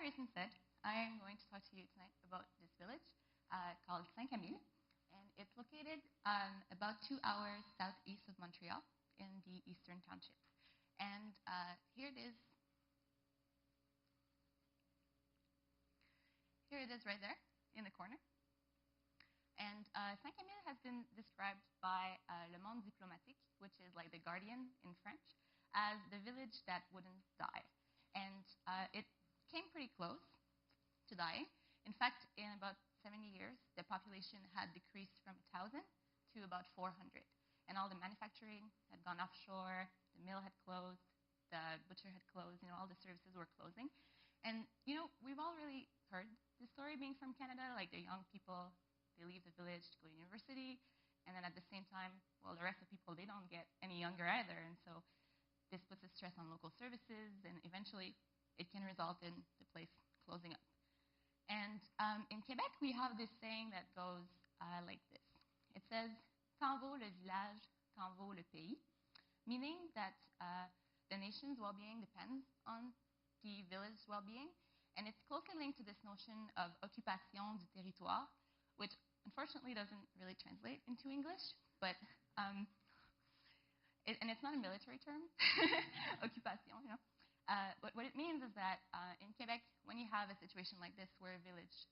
Raisin said, I am going to talk to you tonight about this village called Saint-Camille, and it's located about 2 hours southeast of Montreal in the Eastern Townships. And here it is. Here it is right there in the corner. And Saint-Camille has been described by Le Monde Diplomatique, which is like the Guardian in French, as the village that wouldn't die. And it came pretty close to dying. In fact, in about 70 years, the population had decreased from 1,000 to about 400. And all the manufacturing had gone offshore, the mill had closed, the butcher had closed, all the services were closing. And, we've all really heard this story being from Canada, like the young people, they leave the village to go to university, and then at the same time, well, the rest of the people, they don't get any younger either, and so this puts a stress on local services, and eventually it can result in the place closing up. And in Quebec, we have this saying that goes like this. It says, "Tant vaut le village, tant vaut le pays," meaning that the nation's well-being depends on the village's well-being, and it's closely linked to this notion of occupation du territoire, which unfortunately doesn't really translate into English, but and it's not a military term, occupation, But what it means is that in Quebec, when you have a situation like this where a village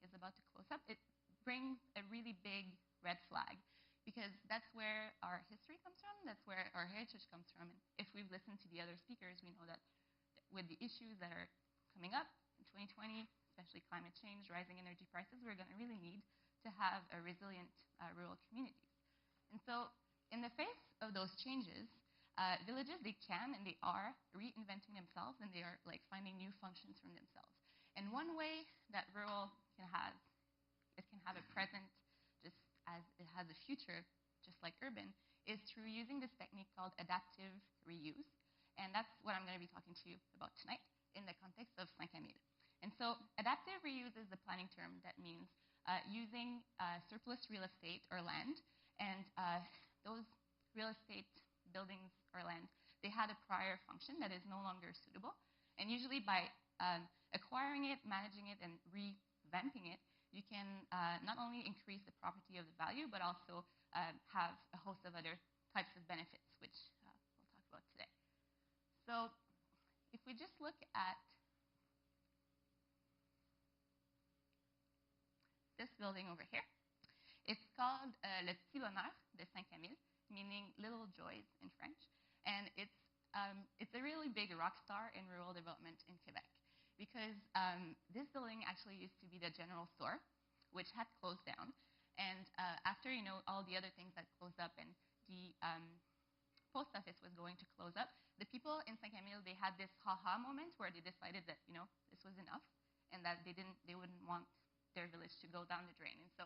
is about to close up, it brings a really big red flag, because that's where our history comes from, that's where our heritage comes from. And if we've listened to the other speakers, we know that with the issues that are coming up in 2020, especially climate change, rising energy prices, we're going to really need to have a resilient rural communities. And so in the face of those changes, villages, they can and they are reinventing themselves, and they are finding new functions from themselves. And one way that rural can have a present just as it has a future, just like urban, is through using this technique called adaptive reuse. And that's what I'm going to be talking to you about tonight in the context of Saint-Camille. And so adaptive reuse is the planning term that means using surplus real estate or land, and those real estate buildings or land, they had a prior function that is no longer suitable. And usually by acquiring it, managing it, and revamping it, you can not only increase the property of the value, but also have a host of other types of benefits, which we'll talk about today. So if we just look at this building over here, it's called Le Petit Bonheur de Saint-Camille, meaning little joys in French. And it's a really big rock star in rural development in Quebec, because this building actually used to be the general store, which had closed down. And after, all the other things that closed up and the post office was going to close up, the people in Saint-Camille, they had this ha-ha moment where they decided that, this was enough, and that they wouldn't want their village to go down the drain. And so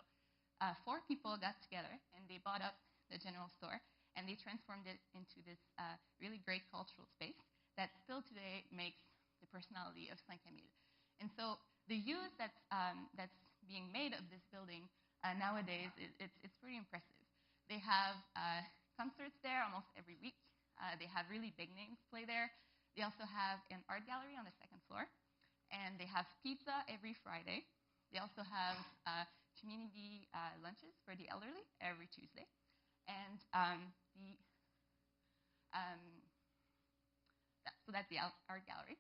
4 people got together, and they bought up the general store, and they transformed it into this really great cultural space that still today makes the personality of Saint-Camille. And so the use that's being made of this building nowadays, it's pretty impressive. They have concerts there almost every week. They have really big names play there. They also have an art gallery on the 2nd floor, and they have pizza every Friday. They also have community lunches for the elderly every Tuesday. And so that's the art gallery.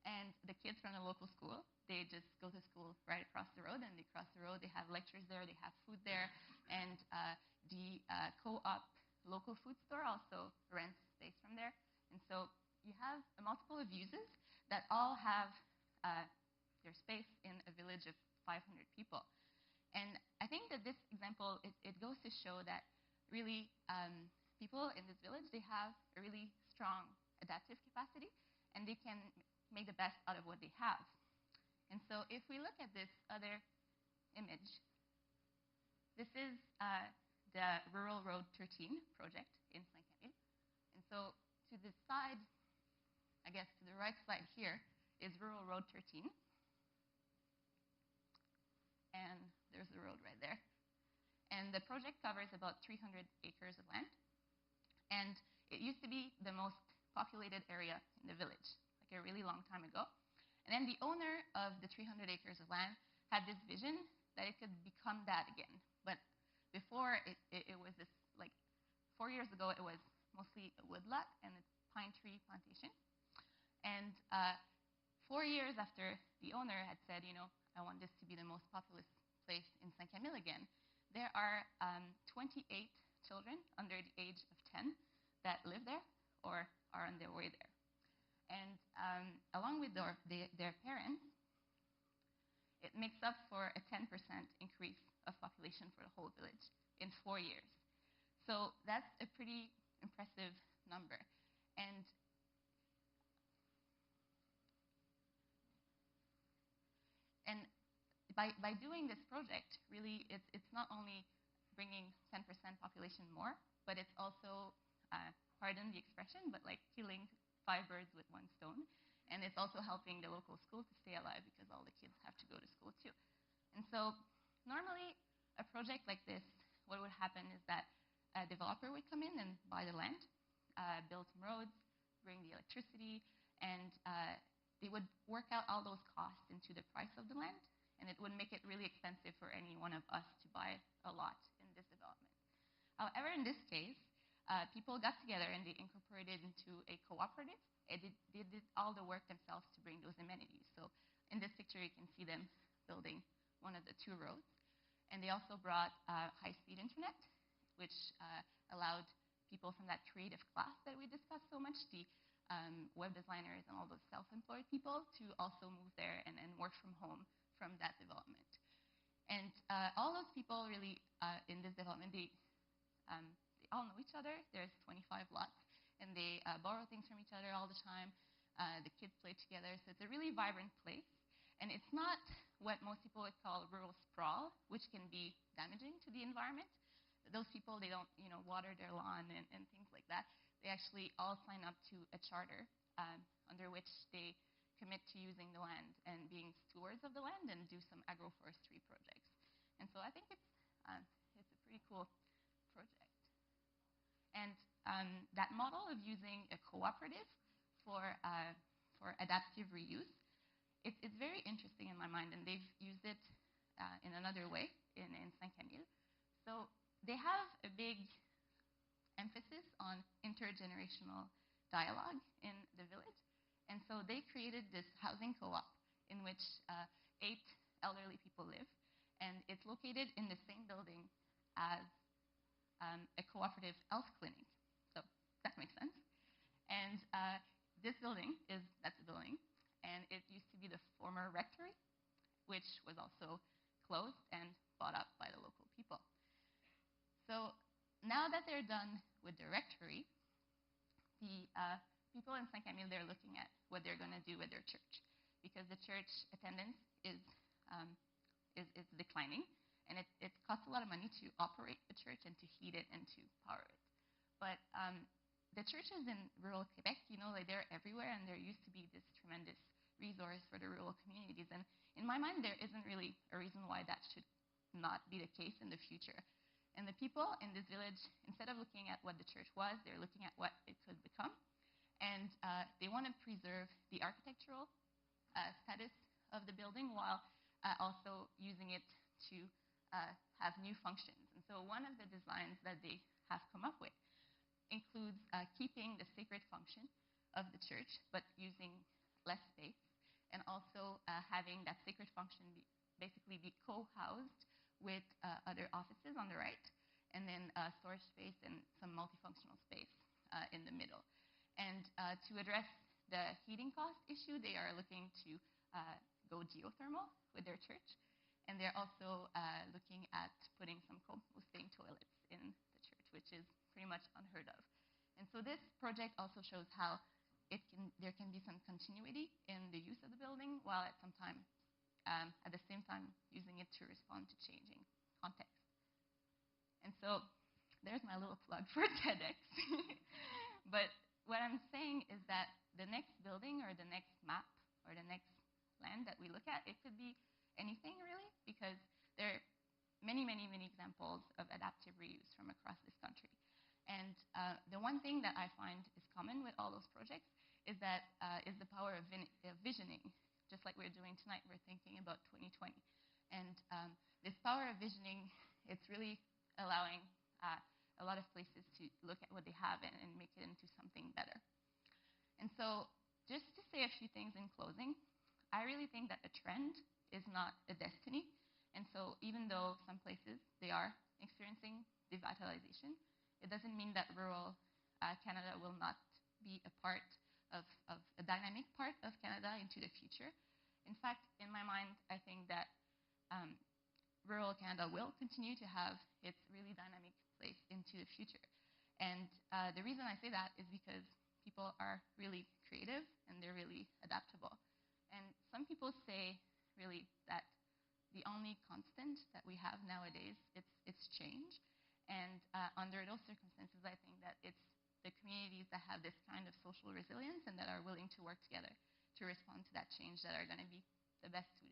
And the kids from the local school, they just go to school right across the road, and they cross the road. They have lectures there. They have food there. And the co-op local food store also rents space from there. And so you have a multiple of uses that all have their space in a village of 500 people. And I think that this example, it goes to show that really people in this village, they have a really strong adaptive capacity, and they can make the best out of what they have. And so if we look at this other image, this is the Rural Road 13 project in Saint-Camille. And so to the side, I guess to the right side here, is Rural Road 13. And there's the road right there. And the project covers about 300 acres of land. And it used to be the most populated area in the village, like a really long time ago. And then the owner of the 300 acres of land had this vision that it could become that again. But before, it was this, like 4 years ago, it was mostly a woodlot and a pine tree plantation. And 4 years after the owner had said, I want this to be the most populous place in Saint-Camille again, there are 28 children under the age of 10 that live there or are on their way there. And along with their parents, it makes up for a 10% increase of population for the whole village in 4 years. So that's a pretty impressive number. And by doing this project, really, it's not only bringing 10% population more, but it's also, pardon the expression, but like killing 5 birds with 1 stone. And it's also helping the local school to stay alive because all the kids have to go to school too. And so normally, a project like this, what would happen is that a developer would come in and buy the land, build some roads, bring the electricity, and they would work out all those costs into the price of the land, and it would make it really expensive for any one of us to buy a lot in this development. However, in this case, people got together and they incorporated into a cooperative. They did all the work themselves to bring those amenities. So in this picture, you can see them building one of the 2 roads. And they also brought high-speed internet, which allowed people from that creative class that we discussed so much, the web designers and all those self-employed people, to also move there and work from home from that development. And all those people really in this development, they all know each other. There's 25 lots, and they borrow things from each other all the time. The kids play together, so it's a really vibrant place. And it's not what most people would call rural sprawl, which can be damaging to the environment. Those people, they don't, water their lawn and things like that. They actually all sign up to a charter under which they commit to using the land and being stewards of the land and do some agroforestry projects. And so I think it's a pretty cool project. And that model of using a cooperative for adaptive reuse, it's very interesting in my mind, and they've used it in another way in Saint-Camille. So they have a big emphasis on intergenerational dialogue in the village. And so they created this housing co-op in which 8 elderly people live. And it's located in the same building as a cooperative health clinic. So that makes sense. And this building that's a building. And it used to be the former rectory, which was also closed and bought up by the local people. So now that they're done with the rectory, the people in Saint-Camille, they're looking at what they're going to do with their church, because the church attendance is declining, and it costs a lot of money to operate the church and to heat it and to power it. But the churches in rural Quebec, like they're everywhere, and there used to be this tremendous resource for the rural communities. And in my mind, there isn't really a reason why that should not be the case in the future. And the people in this village, instead of looking at what the church was, they're looking at what it could become. And they want to preserve the architectural status of the building while also using it to have new functions. And so one of the designs that they have come up with includes keeping the sacred function of the church, but using less space, and also having that sacred function basically be co-housed with other offices on the right, and then storage space and some multifunctional space in the middle. And to address the heating cost issue, they are looking to go geothermal with their church, and they're also looking at putting some composting toilets in the church, which is pretty much unheard of. And so this project also shows how there can be some continuity in the use of the building, while at the same time using it to respond to changing context. And so there's my little plug for TEDx. But what I'm saying is that the next building or the next map or the next land that we look at, it could be anything really, because there are many, many, many examples of adaptive reuse from across this country. And the one thing that I find is common with all those projects is the power of visioning, just are visioning, it's really allowing a lot of places to look at what they have and make it into something better. And so just to say a few things in closing, I really think that a trend is not a destiny. And so even though some places, they are experiencing devitalization, it doesn't mean that rural Canada will not be a part of a dynamic part of Canada into the future. In fact, in my mind, I think that rural Canada will continue to have its really dynamic place into the future. And the reason I say that is because people are really creative and they're really adaptable. And some people say really that the only constant that we have nowadays, it's change. And under those circumstances, I think that it's the communities that have this kind of social resilience and that are willing to work together to respond to that change that are going to be the best suited.